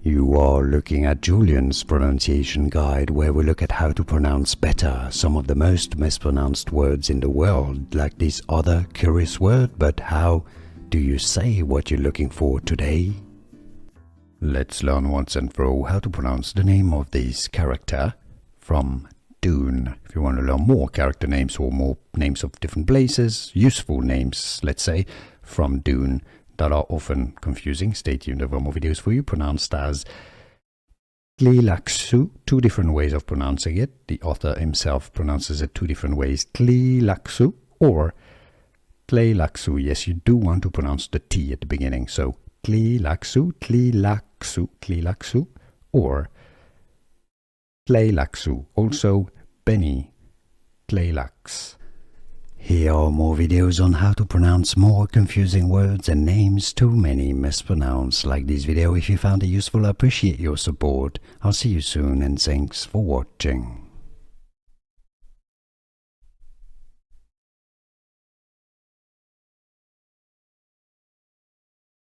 You are looking at Julian's pronunciation guide, where we look at how to pronounce better some of the most mispronounced words in the world, like this other curious word. But how do you say what you're looking for today? Let's learn once and for all how to pronounce the name of this character from DUNE. If you want to learn more character names or more names of different places, useful names, let's say, from DUNE that are often confusing, stay tuned. There are more videos for you, pronounced as Tleilaxu, two different ways of pronouncing it. The author himself pronounces it two different ways, Tleilaxu or Tleilaxu. Yes, you do want to pronounce the T at the beginning, so Tleilaxu, Tleilaxu, Tleilaxu, or Tleilaxu, also Benny Tleilax. Here are more videos on how to pronounce more confusing words and names too many mispronounced. Like this video if you found it useful. I appreciate your support. I'll see you soon and thanks for watching.